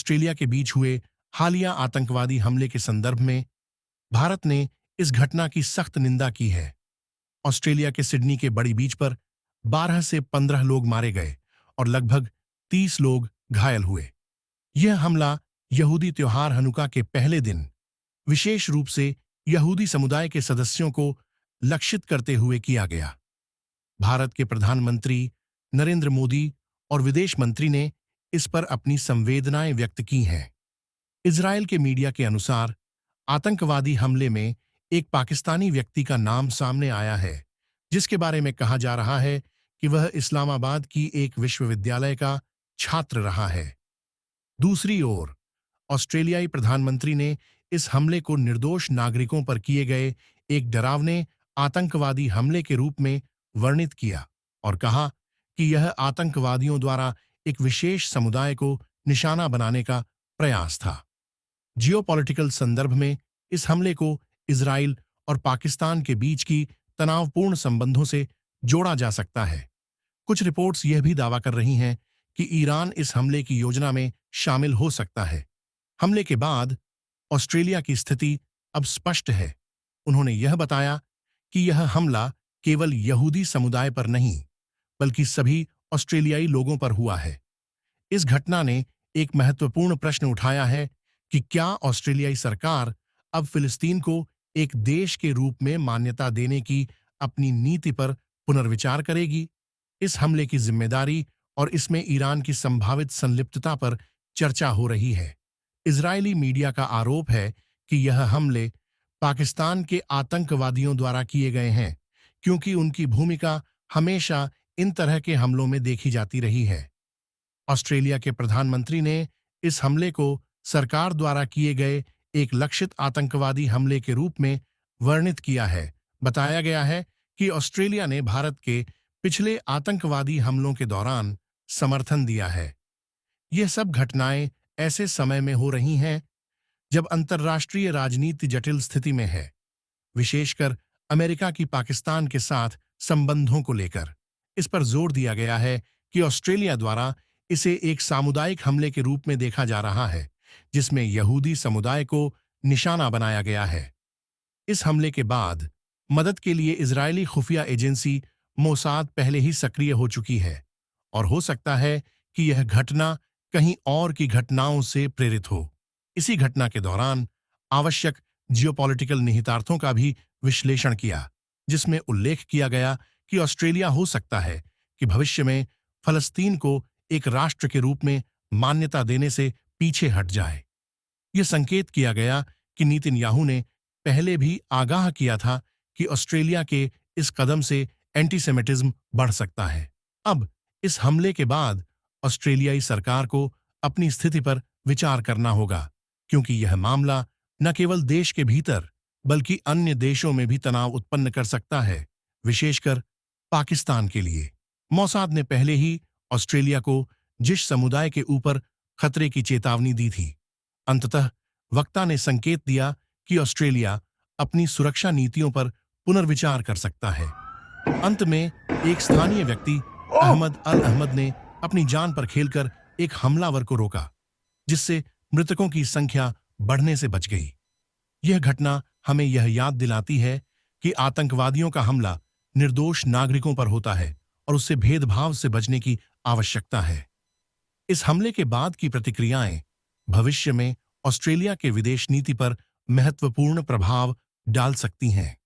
Australia के बीच हुए हालिया आतंकवादी हमले के संदर्भ में भारत ने इस घटना की सख्त निंदा की है। ऑस्ट्रेलिया के सिडनी के बड़ी बीच पर 12 से 15 लोग मारे गए और लगभग 30 लोग घायल हुए। यह हमला यहूदी त्योहार हनुका के पहले दिन विशेष रूप से यहूदी समुदाय के सदस्यों को लक्षित करते हुए किया गया। भारत के प्रधानमंत्री नरेंद्र मोदी और विदेश मंत्री ने इस पर अपनी संवेदनाएं व्यक्त की हैं। इजरायल के मीडिया के अनुसार आतंकवादी हमले में एक पाकिस्तानी व्यक्ति का नाम सामने आया है, जिसके बारे में कहा जा रहा है कि वह इस्लामाबाद की एक विश्वविद्यालय का छात्र रहा है। दूसरी ओर ऑस्ट्रेलियाई प्रधानमंत्री ने इस हमले को निर्दोष नागरिकों पर किए गए एक डरावने आतंकवादी हमले के रूप में वर्णित किया और कहा कि यह आतंकवादियों द्वारा एक विशेष समुदाय को निशाना बनाने का प्रयास था। जियोपॉलिटिकल संदर्भ में इस हमले को इजराइल और पाकिस्तान के बीच की तनावपूर्ण संबंधों से जोड़ा जा सकता है। कुछ रिपोर्ट्स यह भी दावा कर रही हैं कि ईरान इस हमले की योजना में शामिल हो सकता है। हमले के बाद ऑस्ट्रेलिया की स्थिति अब स्पष्ट है। उन्होंने यह बताया कि यह हमला केवल यहूदी समुदाय पर नहीं, बल्कि सभी ऑस्ट्रेलियाई लोगों पर हुआ है। इस घटना ने एक महत्वपूर्ण प्रश्न उठाया है कि क्या ऑस्ट्रेलियाई सरकार अब फिलिस्तीन को एक देश के रूप में मान्यता देने की अपनी नीति पर पुनर्विचार करेगी। इस हमले की जिम्मेदारी और इसमें ईरान की संभावित संलिप्तता पर चर्चा हो रही है। इजरायली मीडिया का आरोप है कि यह हमले पाकिस्तान के आतंकवादियों द्वारा किए गए हैं, क्योंकि उनकी भूमिका हमेशा इन तरह के हमलों में देखी जाती रही है। ऑस्ट्रेलिया के प्रधानमंत्री ने इस हमले को सरकार द्वारा किए गए एक लक्षित आतंकवादी हमले के रूप में वर्णित किया है। बताया गया है कि ऑस्ट्रेलिया ने भारत के पिछले आतंकवादी हमलों के दौरान समर्थन दिया है। यह सब घटनाएं ऐसे समय में हो रही हैं जब अंतर्राष्ट्रीय राजनीति जटिल स्थिति में है, विशेषकर अमेरिका की पाकिस्तान के साथ संबंधों को लेकर। इस पर जोर दिया गया है कि ऑस्ट्रेलिया द्वारा इसे एक सामुदायिक हमले के रूप में देखा जा रहा है, जिसमें यहूदी समुदाय को निशाना बनाया गया है। इस हमले के बाद मदद के लिए इजरायली खुफिया एजेंसी मोसाद पहले ही सक्रिय हो चुकी है और हो सकता है कि यह घटना कहीं और की घटनाओं से प्रेरित हो। इसी घटना के दौरान आवश्यक जियोपॉलिटिकल निहितार्थों का भी विश्लेषण किया, जिसमें उल्लेख किया गया कि ऑस्ट्रेलिया हो सकता है कि भविष्य में फलस्तीन को एक राष्ट्र के रूप में मान्यता देने से पीछे हट जाए। यह संकेत किया गया कि नेतन्याहू ने पहले भी आगाह किया था कि ऑस्ट्रेलिया के इस कदम से एंटीसेमिटिज्म बढ़ सकता है। अब इस हमले के बाद ऑस्ट्रेलियाई सरकार को अपनी स्थिति पर विचार करना होगा, क्योंकि यह मामला न केवल देश के भीतर बल्कि अन्य देशों में भी तनाव उत्पन्न कर सकता है, विशेषकर पाकिस्तान के लिए। मोसाद ने पहले ही ऑस्ट्रेलिया को जिस समुदाय के ऊपर खतरे की चेतावनी दी थी। अंततः वक्ता ने संकेत दिया कि ऑस्ट्रेलिया अपनी सुरक्षा नीतियों पर पुनर्विचार कर सकता है। अंत में एक स्थानीय व्यक्ति अहमद अल अहमद ने अपनी जान पर खेलकर एक हमलावर को रोका, जिससे मृतकों की संख्या बढ़ने से बच गई। यह घटना हमें यह याद दिलाती है कि आतंकवादियों का हमला निर्दोष नागरिकों पर होता है और उससे भेदभाव से बचने की आवश्यकता है। इस हमले के बाद की प्रतिक्रियाएं भविष्य में ऑस्ट्रेलिया के विदेश नीति पर महत्वपूर्ण प्रभाव डाल सकती हैं।